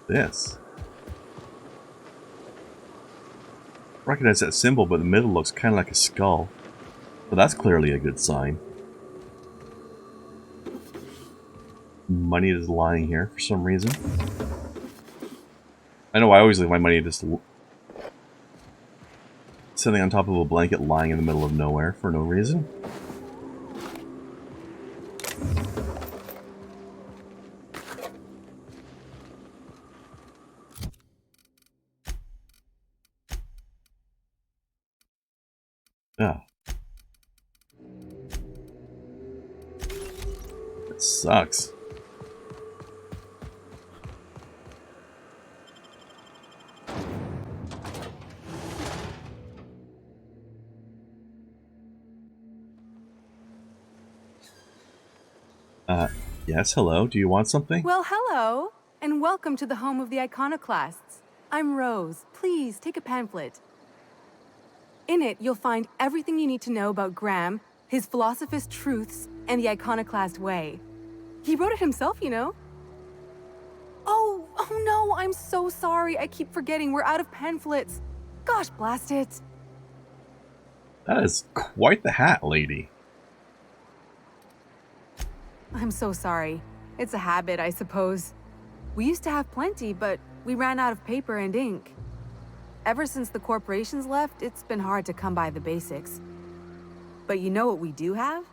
this? Recognize that symbol, but the middle looks kind of like a skull. But that's clearly a good sign. Money is lying here for some reason. I know I always leave my money just sitting on top of a blanket lying in the middle of nowhere for no reason. Ah. It sucks. Yes, hello. Do you want something? Well, hello, and welcome to the home of the iconoclasts. I'm Rose. Please take a pamphlet. In it, you'll find everything you need to know about Graham, his philosophist truths, and the iconoclast way. He wrote it himself, you know. Oh no, I'm so sorry. I keep forgetting we're out of pamphlets. Gosh, blast it. That is quite the hat, lady. I'm so sorry. It's a habit, I suppose. We used to have plenty, but we ran out of paper and ink. Ever since the corporations left, it's been hard to come by the basics. But you know what we do have?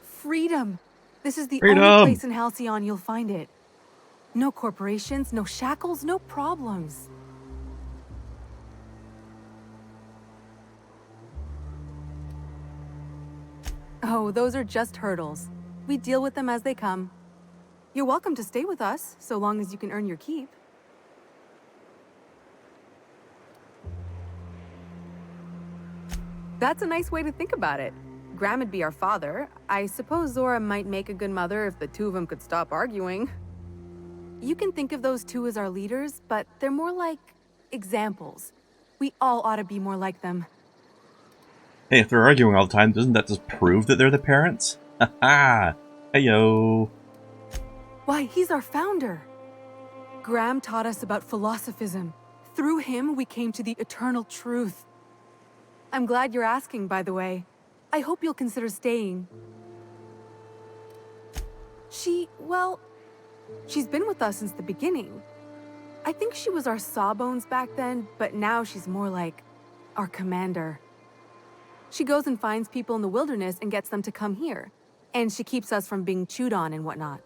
Freedom! This is the only place in Halcyon you'll find it. No corporations, no shackles, no problems. Oh, those are just hurdles. We deal with them as they come. You're welcome to stay with us, so long as you can earn your keep. That's a nice way to think about it. Graham would be our father. I suppose Zora might make a good mother if the two of them could stop arguing. You can think of those two as our leaders, but they're more like examples. We all ought to be more like them. Hey, if they're arguing all the time, doesn't that just prove that they're the parents? Haha! Heyo! Why, he's our founder. Graham taught us about philosophism. Through him, we came to the eternal truth. I'm glad you're asking, by the way. I hope you'll consider staying. Well, she's been with us since the beginning. I think she was our sawbones back then, but now she's more like our commander. She goes and finds people in the wilderness and gets them to come here. And she keeps us from being chewed on and whatnot.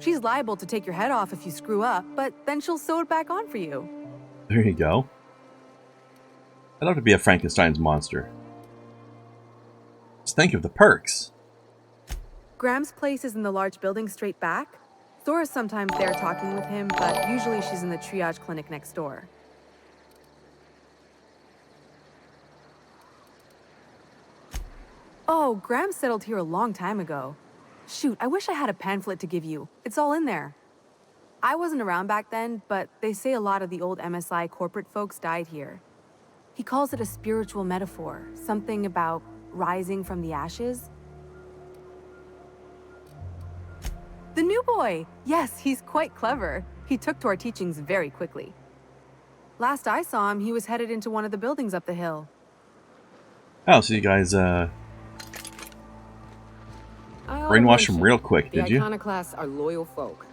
She's liable to take your head off if you screw up, but then she'll sew it back on for you. There you go. I'd love to be a Frankenstein's monster. Just think of the perks. Graham's place is in the large building straight back. Zora's sometimes there talking with him, but usually she's in the triage clinic next door. Oh, Graham settled here a long time ago. Shoot, I wish I had a pamphlet to give you. It's all in there. I wasn't around back then, but they say a lot of the old MSI corporate folks died here. He calls it a spiritual metaphor, something about rising from the ashes. The new boy! Yes, he's quite clever. He took to our teachings very quickly. Last I saw him, he was headed into one of the buildings up the hill. Oh, so you guys, brainwash them real quick, did you? The iconoclasts are loyal folk.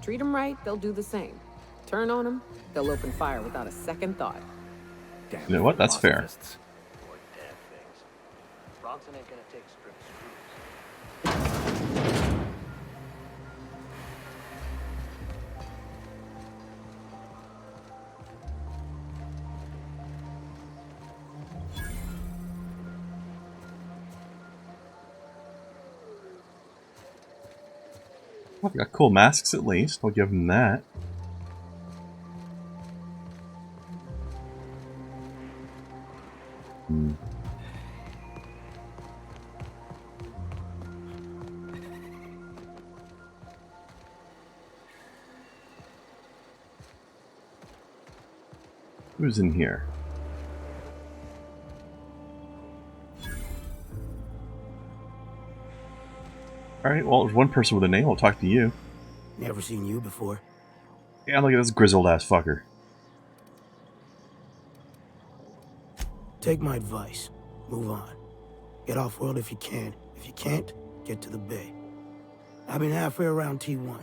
Treat them right, they'll do the same. Turn on them, they'll open fire without a second thought. You know what? That's fair. Bronson ain't gonna take strict screws. Well, they got cool masks at least. I'll give them that. Who's in here? Alright, well, there's one person with a name. I'll talk to you. Never seen you before. Yeah, look at this grizzled ass fucker. Take my advice. Move on. Get off-world if you can. If you can't, get to the bay. I've been halfway around T1.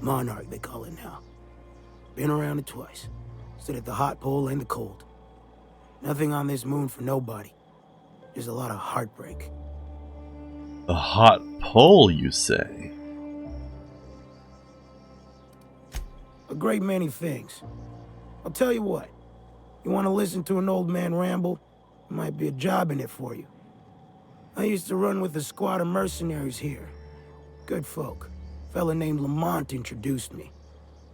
Monarch, they call it now. Been around it twice. Stood at the hot pole and the cold. Nothing on this moon for nobody. There's a lot of heartbreak. The hot pole, you say? A great many things. I'll tell you what. You want to listen to an old man ramble? There might be a job in it for you. I used to run with a squad of mercenaries here. Good folk. Fella named Lamont introduced me.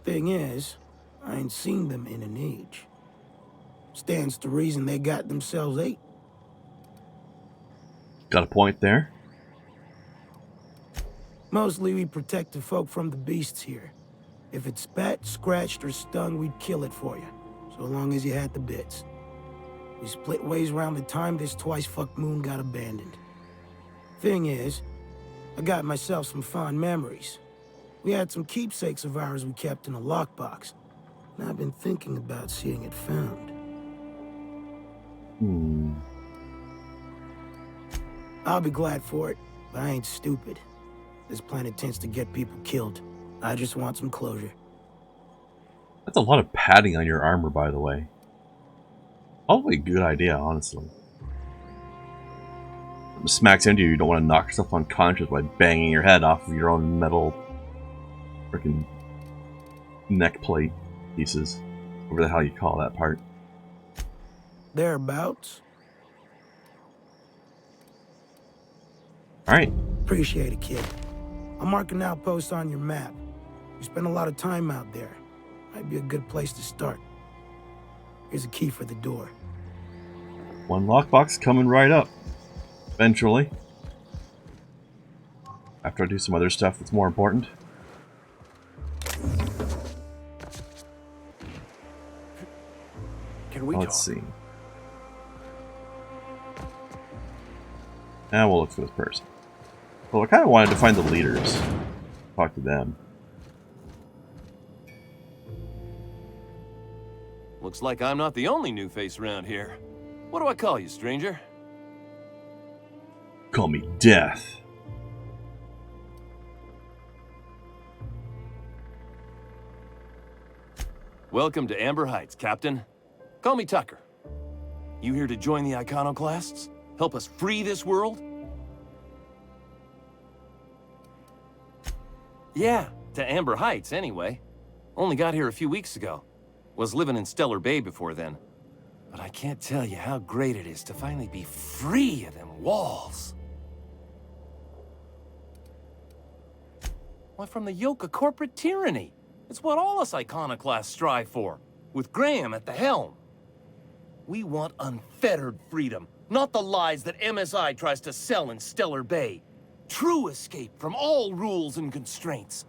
Thing is, I ain't seen them in an age. Stands to reason they got themselves ate. Got a point there. Mostly we protect the folk from the beasts here. If it spat, scratched, or stung, we'd kill it for you. So long as you had the bits. We split ways around the time this twice-fucked moon got abandoned. Thing is, I got myself some fond memories. We had some keepsakes of ours we kept in a lockbox. And I've been thinking about seeing it found. I'll be glad for it, but I ain't stupid. This planet tends to get people killed. I just want some closure. That's a lot of padding on your armor, by the way. Probably a good idea, honestly. If it smacks into you, you don't want to knock yourself unconscious by banging your head off of your own metal freaking neck plate pieces. Whatever the hell you call that part. Thereabouts. Alright. Appreciate it, kid. I'll mark an outpost on your map. You spend a lot of time out there. Might be a good place to start. Here's a key for the door. One lockbox coming right up. Eventually. After I do some other stuff that's more important. Can we Let's talk? see. Now we'll look for this person. Well, I kind of wanted to find the leaders. Talk to them. Looks like I'm not the only new face around here. What do I call you, stranger? Call me Death. Welcome to Amber Heights, Captain. Call me Tucker. You here to join the Iconoclasts? Help us free this world? Yeah, to Amber Heights, anyway. Only got here a few weeks ago. Was living in Stellar Bay before then. But I can't tell you how great it is to finally be free of them walls. Why, from the yoke of corporate tyranny. It's what all us iconoclasts strive for, with Graham at the helm. We want unfettered freedom, not the lies that MSI tries to sell in Stellar Bay. True escape from all rules and constraints.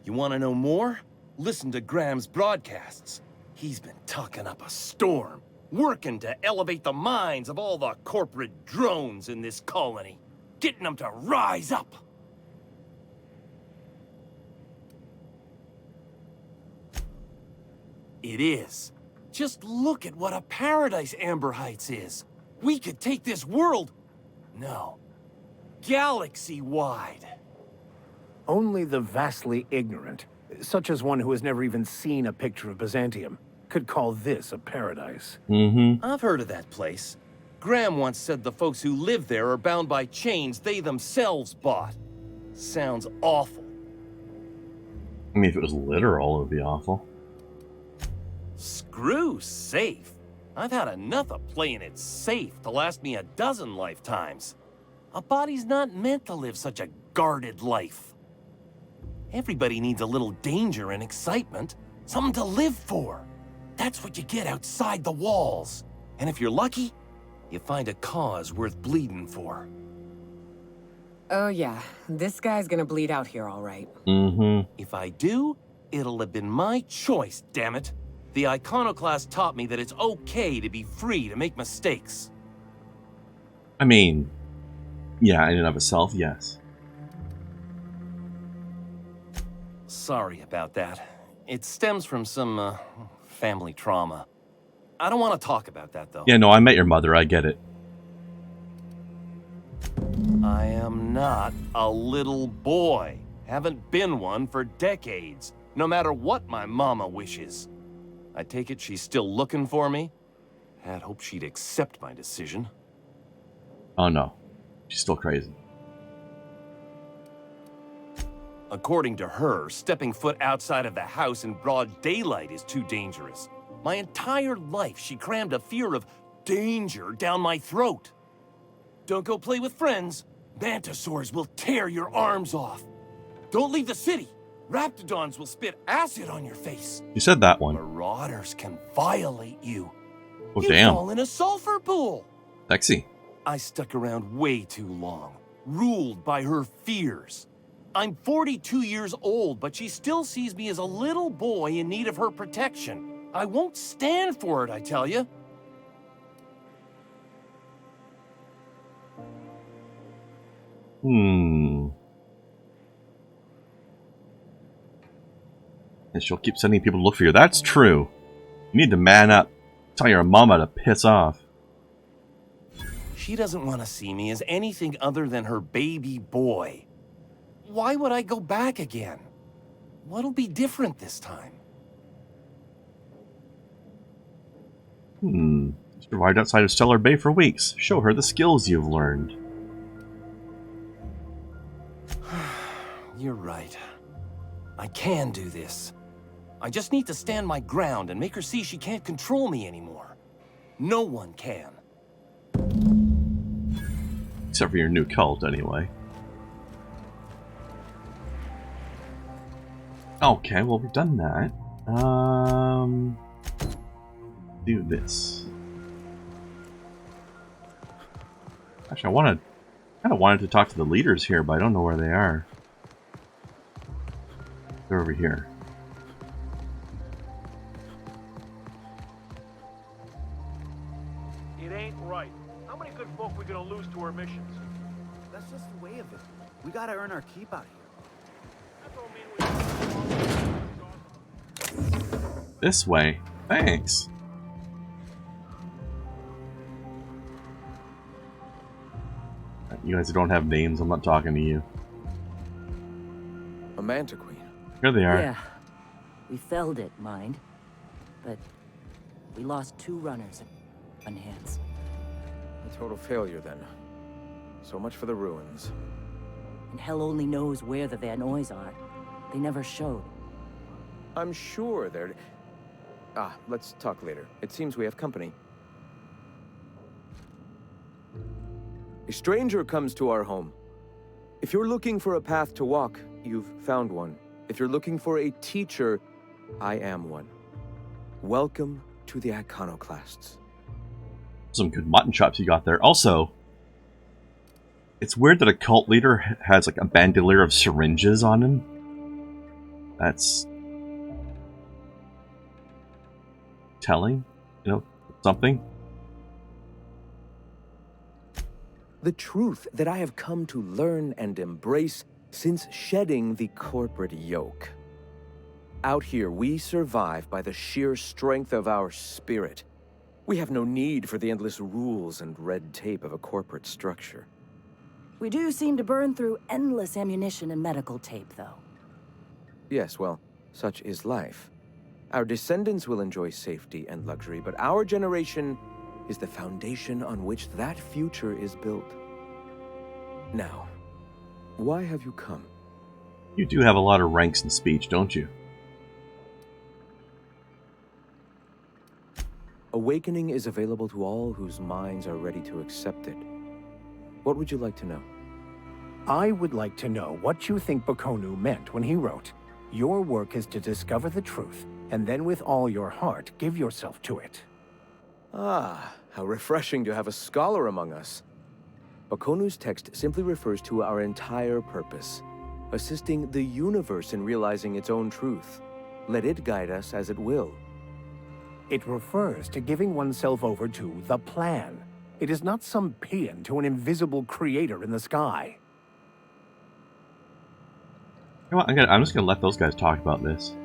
You want to know more? Listen to Graham's broadcasts. He's been talking up a storm, working to elevate the minds of all the corporate drones in this colony, getting them to rise up. It is. Just look at what a paradise Amber Heights is. We could take this world... No. Galaxy-wide. Only the vastly ignorant, such as one who has never even seen a picture of Byzantium, could call this a paradise. I've heard of that place. Graham once said the folks who live there are bound by chains they themselves bought. Sounds awful. I mean, if it was literal, it would be awful. Screw safe. I've had enough of playing it safe to last me a dozen lifetimes. A body's not meant to live such a guarded life. Everybody needs a little danger and excitement, something to live for. That's what you get outside the walls. And if you're lucky, you find a cause worth bleeding for. Oh yeah, this guy's gonna bleed out here all right. If I do, it'll have been my choice, damn it. The Iconoclast taught me that it's okay to be free to make mistakes. I mean, yeah, in and of itself, yes. Sorry about that. It stems from some, family trauma. I don't want to talk about that, though. Yeah, no, I met your mother. I get it. I am not a little boy. Haven't been one for decades, no matter what my mama wishes. I take it she's still looking for me? Had hoped she'd accept my decision. Oh no, she's still crazy. According to her, stepping foot outside of the house in broad daylight is too dangerous. My entire life, she crammed a fear of danger down my throat. Don't go play with friends. Mantisaurs will tear your arms off. Don't leave the city. Raptidons will spit acid on your face. You said that one. Marauders can violate you. Oh, You damn. fall in a sulfur pool. Sexy. I stuck around way too long, ruled by her fears. I'm 42 years old, but she still sees me as a little boy in need of her protection. I won't stand for it, I tell you. And she'll keep sending people to look for you. That's true. You need to man up. Tell your mama to piss off. She doesn't want to see me as anything other than her baby boy. Why would I go back again? What'll be different this time? Survived outside of Stellar Bay for weeks. Show her the skills you've learned. You're right. I can do this. I just need to stand my ground and make her see she can't control me anymore. No one can. Except for your new cult, anyway. Okay, well, we've done that. Do this. Actually, I kind of wanted to talk to the leaders here, but I don't know where they are. They're over here. It ain't right. How many good folk we gonna lose to our missions? That's just the way of it. We gotta earn our keep out here. That don't mean we... This way. Thanks. You guys don't have names, I'm not talking to you. A manta queen. Here they are. Yeah. We felled it, mind. But we lost 2 runners on hands. A total failure, then. So much for the ruins. And hell only knows where the Van Oys are. They never showed. I'm sure they're... let's talk later. It seems we have company. A stranger comes to our home. If you're looking for a path to walk, you've found one. If you're looking for a teacher, I am one. Welcome to the Iconoclasts. Some good mutton chops you got there. Also, it's weird that a cult leader has like a bandolier of syringes on him. That's telling, something. The truth that I have come to learn and embrace since shedding the corporate yoke. Out here, we survive by the sheer strength of our spirit. We have no need for the endless rules and red tape of a corporate structure. We do seem to burn through endless ammunition and medical tape, though. Yes, well, such is life. Our descendants will enjoy safety and luxury, but our generation is the foundation on which that future is built. Now, why have you come? You do have a lot of ranks in speech, don't you? Awakening is available to all whose minds are ready to accept it. What would you like to know? I would like to know what you think Bakonu meant when he wrote, "Your work is to discover the truth, and then with all your heart give yourself to it." Ah, how refreshing to have a scholar among us. Bakonu's text simply refers to our entire purpose, assisting the universe in realizing its own truth. Let it guide us as it will. It refers to giving oneself over to the plan. It is not some paean to an invisible creator in the sky. You know what, I'm just gonna let those guys talk about this.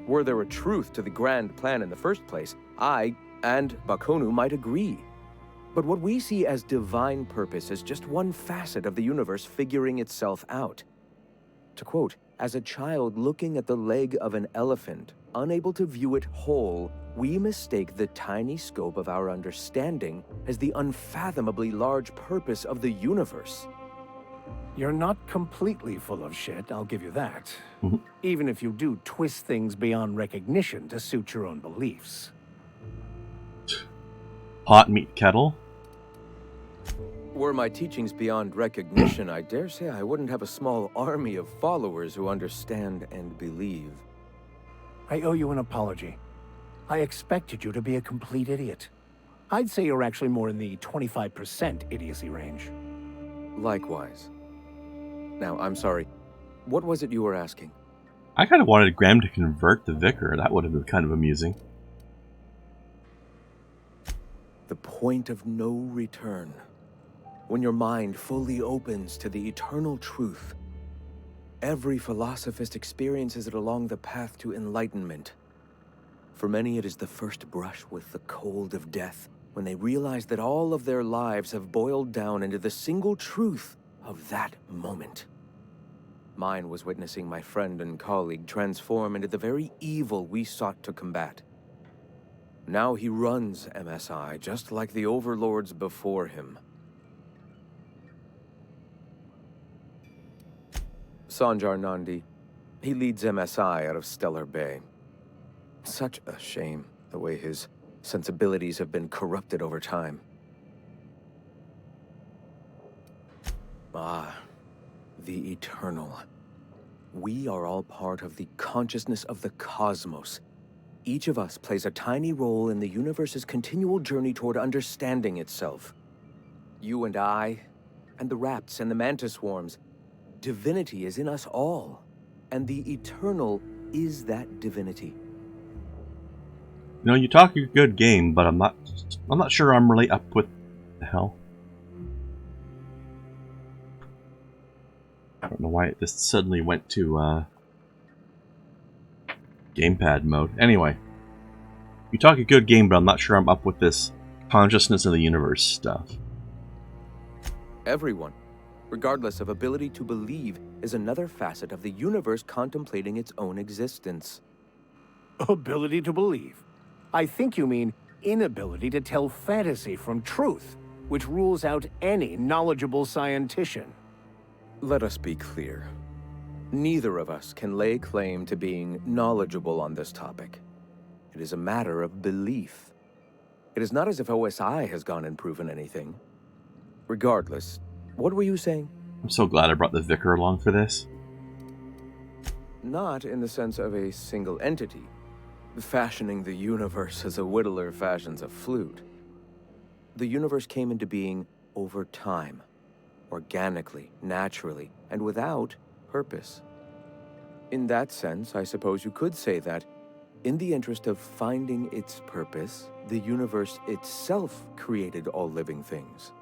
Were there a truth to the grand plan in the first place, I and Bakonu might agree. But what we see as divine purpose is just one facet of the universe figuring itself out. To quote, as a child looking at the leg of an elephant, unable to view it whole, we mistake the tiny scope of our understanding as the unfathomably large purpose of the universe. You're not completely full of shit, I'll give you that. Mhm. Even if you do twist things beyond recognition to suit your own beliefs. Pot meat kettle? Were my teachings beyond recognition, I dare say I wouldn't have a small army of followers who understand and believe. I owe you an apology. I expected you to be a complete idiot. I'd say you're actually more in the 25% idiocy range. Likewise. Now, I'm sorry. What was it you were asking? I kind of wanted Graham to convert the vicar. That would have been kind of amusing. The point of no return. When your mind fully opens to the eternal truth. Every philosophist experiences it along the path to enlightenment. For many, it is the first brush with the cold of death, when they realize that all of their lives have boiled down into the single truth of that moment. Mine was witnessing my friend and colleague transform into the very evil we sought to combat. Now he runs MSI just like the overlords before him. Sanjar Nandi. He leads MSI out of Stellar Bay. Such a shame, the way his sensibilities have been corrupted over time. Ah, the eternal. We are all part of the consciousness of the cosmos. Each of us plays a tiny role in the universe's continual journey toward understanding itself. You and I, and the rats and the mantis swarms. Divinity is in us all, and the eternal is that divinity. You know, you talk a good game, but I'm not sure I'm really up with the hell. I don't know why this suddenly went to gamepad mode. Anyway, you talk a good game, but I'm not sure I'm up with this consciousness of the universe stuff. Everyone, regardless of ability to believe, is another facet of the universe contemplating its own existence. Ability to believe? I think you mean inability to tell fantasy from truth, which rules out any knowledgeable scientician. Let us be clear. Neither of us can lay claim to being knowledgeable on this topic. It is a matter of belief. It is not as if OSI has gone and proven anything. Regardless, what were you saying? I'm so glad I brought the vicar along for this. Not in the sense of a single entity, fashioning the universe as a whittler fashions a flute. The universe came into being over time, organically, naturally, and without purpose. In that sense, I suppose you could say that, in the interest of finding its purpose, the universe itself created all living things.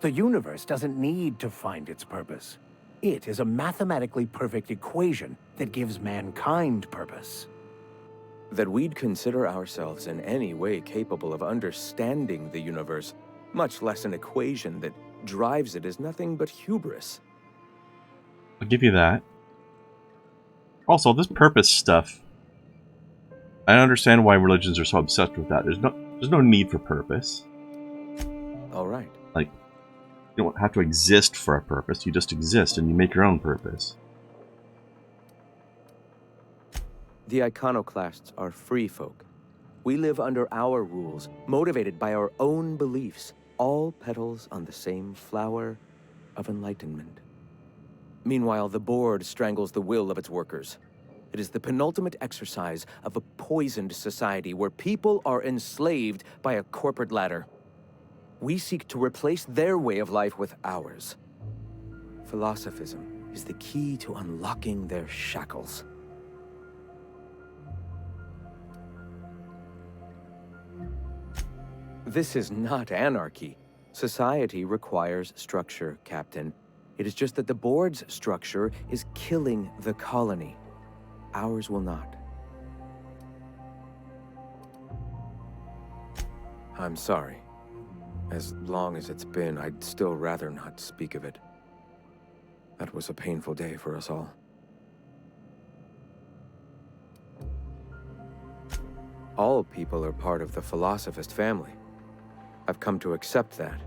The universe doesn't need to find its purpose. It is a mathematically perfect equation that gives mankind purpose. That we'd consider ourselves in any way capable of understanding the universe, much less an equation that drives it, is nothing but hubris. I'll give you that. Also, this purpose stuff, I don't understand why religions are so obsessed with that. There's no need for purpose. All right. Like, you don't have to exist for a purpose. You just exist and you make your own purpose. The iconoclasts are free folk. We live under our rules, motivated by our own beliefs, all petals on the same flower of enlightenment. Meanwhile, the board strangles the will of its workers. It is the penultimate exercise of a poisoned society where people are enslaved by a corporate ladder. We seek to replace their way of life with ours. Philosophism is the key to unlocking their shackles. This is not anarchy. Society requires structure, Captain. It is just that the board's structure is killing the colony. Ours will not. I'm sorry. As long as it's been, I'd still rather not speak of it. That was a painful day for us all. All people are part of the Philosophist family. I've come to accept that,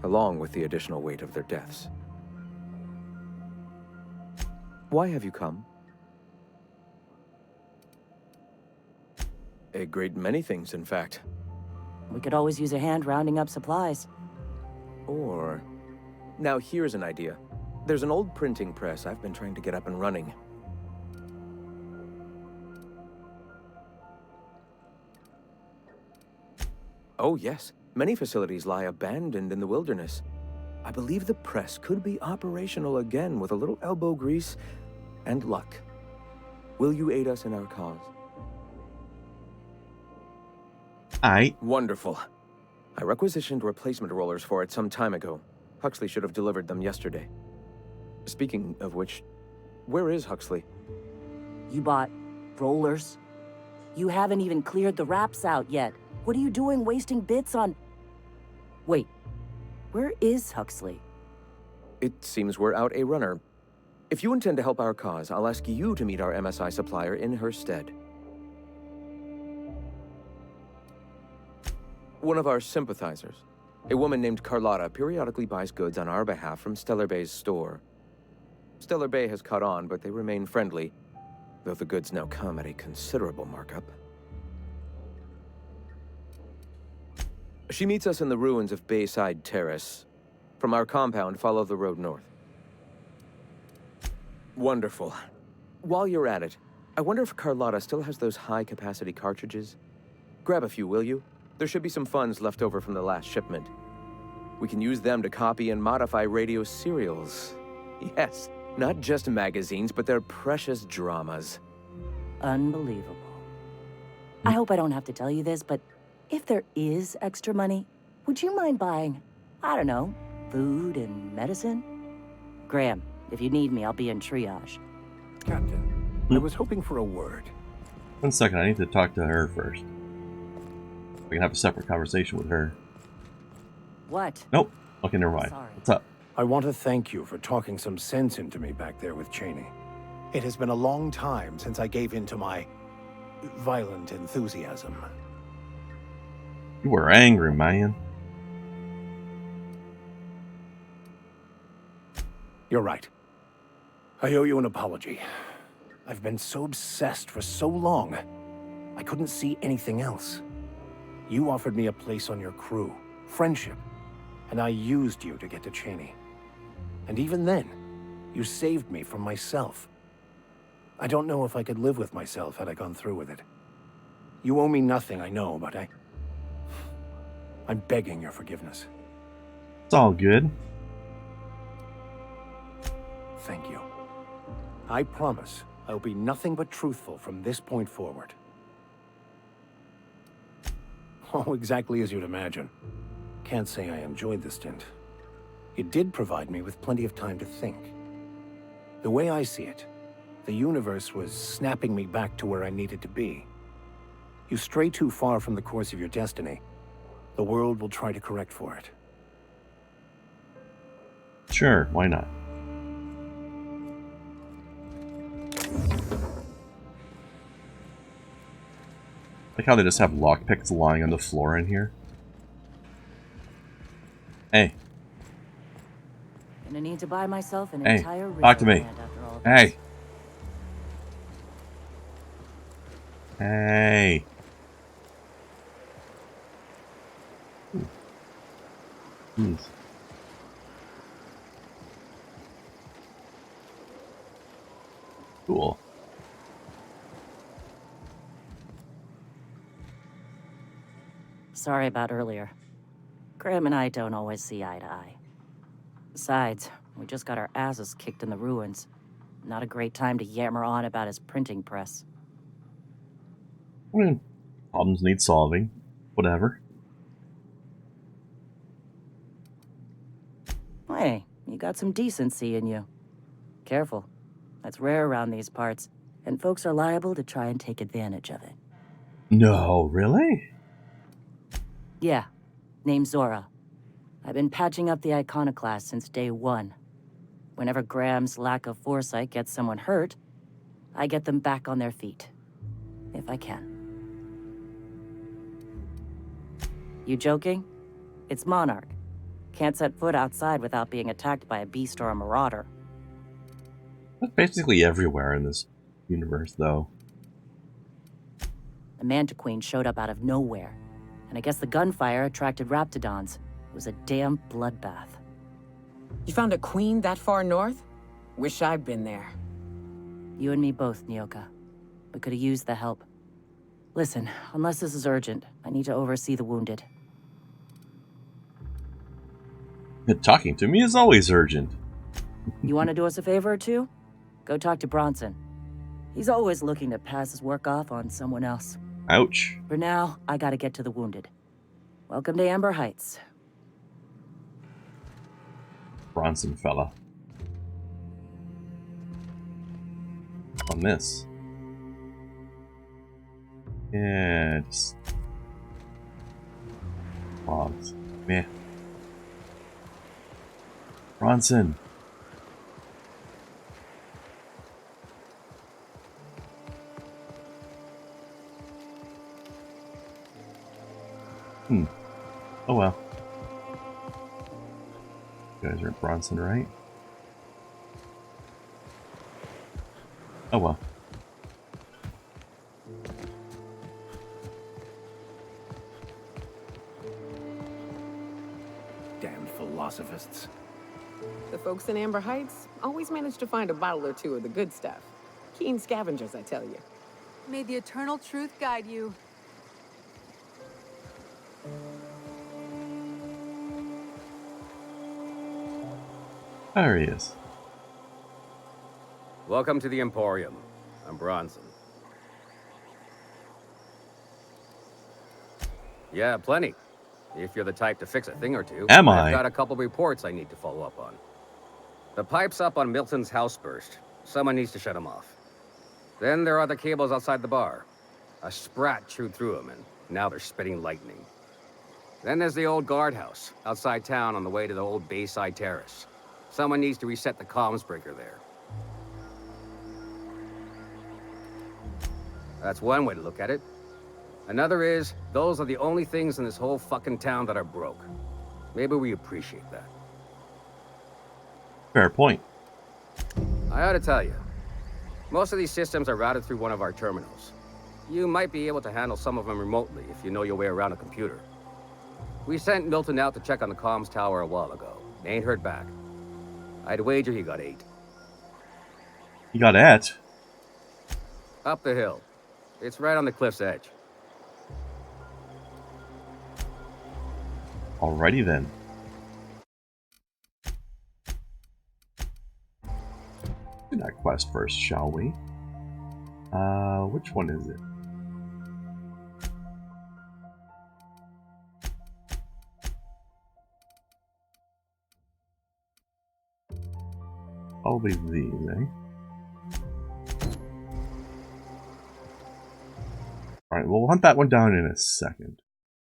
along with the additional weight of their deaths. Why have you come? A great many things, in fact. We could always use a hand rounding up supplies. Or... Now here's an idea. There's an old printing press I've been trying to get up and running. Oh yes, many facilities lie abandoned in the wilderness. I believe the press could be operational again with a little elbow grease and luck. Will you aid us in our cause? Wonderful. I requisitioned replacement rollers for it some time ago. Huxley should have delivered them yesterday. Speaking of which, where is Huxley? You bought rollers? You haven't even cleared the wraps out yet. What are you doing wasting bits on... Wait, where is Huxley? It seems we're out a runner. If you intend to help our cause, I'll ask you to meet our MSI supplier in her stead. One of our sympathizers, a woman named Carlotta, periodically buys goods on our behalf from Stellar Bay's store. Stellar Bay has caught on, but they remain friendly, though the goods now come at a considerable markup. She meets us in the ruins of Bayside Terrace. From our compound, follow the road north. Wonderful. While you're at it, I wonder if Carlotta still has those high-capacity cartridges? Grab a few, will you? There should be some funds left over from the last shipment. We can use them to copy and modify radio serials. Yes, not just magazines, but their precious dramas. Unbelievable. I hope I don't have to tell you this, but if there is extra money, would you mind buying, I don't know, food and medicine? Graham, if you need me, I'll be in triage. Captain, I was hoping for a word. 1 second, I need to talk to her first. We can have a separate conversation with her. What? Nope. Okay, never mind. Sorry. What's up? I want to thank you for talking some sense into me back there with Cheney. It has been a long time since I gave in to my violent enthusiasm. You were angry, man. You're right. I owe you an apology. I've been so obsessed for so long, I couldn't see anything else. You offered me a place on your crew, friendship, and I used you to get to Cheney. And even then, you saved me from myself. I don't know if I could live with myself had I gone through with it. You owe me nothing, I know, but I'm begging your forgiveness. It's all good. Thank you. I promise I'll be nothing but truthful from this point forward. Oh, exactly as you'd imagine. Can't say I enjoyed the stint. It did provide me with plenty of time to think. The way I see it, the universe was snapping me back to where I needed to be. You stray too far from the course of your destiny, the world will try to correct for it. Sure, why not? Like how they just have lockpicks lying on the floor in here. Hey. Gonna need to buy myself an Hey, entire talk to me. wristband after all Hey. this. Hey. Jeez. Cool. Sorry about earlier. Graham and I don't always see eye to eye. Besides, we just got our asses kicked in the ruins. Not a great time to yammer on about his printing press. I mean, problems need solving. Whatever. Hey, you You got some decency in you. Careful. That's rare around these parts, and folks are liable to try and take advantage of it. No, really? Yeah. Name's Zora. I've been patching up the iconoclast since day one. Whenever Graham's lack of foresight gets someone hurt, I get them back on their feet. If I can. You joking? It's Monarch. Can't set foot outside without being attacked by a beast or a marauder. That's basically everywhere in this universe, though. The Mantiqueen showed up out of nowhere, and I guess the gunfire attracted Raptidons. It was a damn bloodbath. You found a queen that far north? Wish I'd been there. You and me both, Nyoka. We could have used the help. Listen, unless this is urgent, I need to oversee the wounded. Talking to me is always urgent. You want to do us a favor or two? Go talk to Bronson. He's always looking to pass his work off on someone else. Ouch. For now, I gotta get to the wounded. Welcome to Amber Heights. Bronson fella. On this. Yeah, just... logs. Meh. Bronson. Oh well. You guys are at Bronson, right? Oh well. Damn philosophists. The folks in Amber Heights always manage to find a bottle or two of the good stuff. Keen scavengers, I tell you. May the eternal truth guide you. There he is. Welcome to the Emporium. I'm Bronson. Yeah, plenty. If you're the type to fix a thing or two. Am I? I've got a couple reports I need to follow up on. The pipes up on Milton's house burst. Someone needs to shut them off. Then there are the cables outside the bar. A sprat chewed through them, and now they're spitting lightning. Then there's the old guardhouse, outside town on the way to the old Bayside Terrace. Someone needs to reset the comms breaker there. That's one way to look at it. Another is, those are the only things in this whole fucking town that are broke. Maybe we appreciate that. Fair point. I ought to tell you, most of these systems are routed through one of our terminals. You might be able to handle some of them remotely if you know your way around a computer. We sent Milton out to check on the comms tower a while ago. They ain't heard back. I'd wager he got 8. You got at? Up the hill. It's right on the cliff's edge. Alrighty then. Do that quest first, shall we? Which one is it? Probably these, eh? Alright, we'll hunt that one down in a second.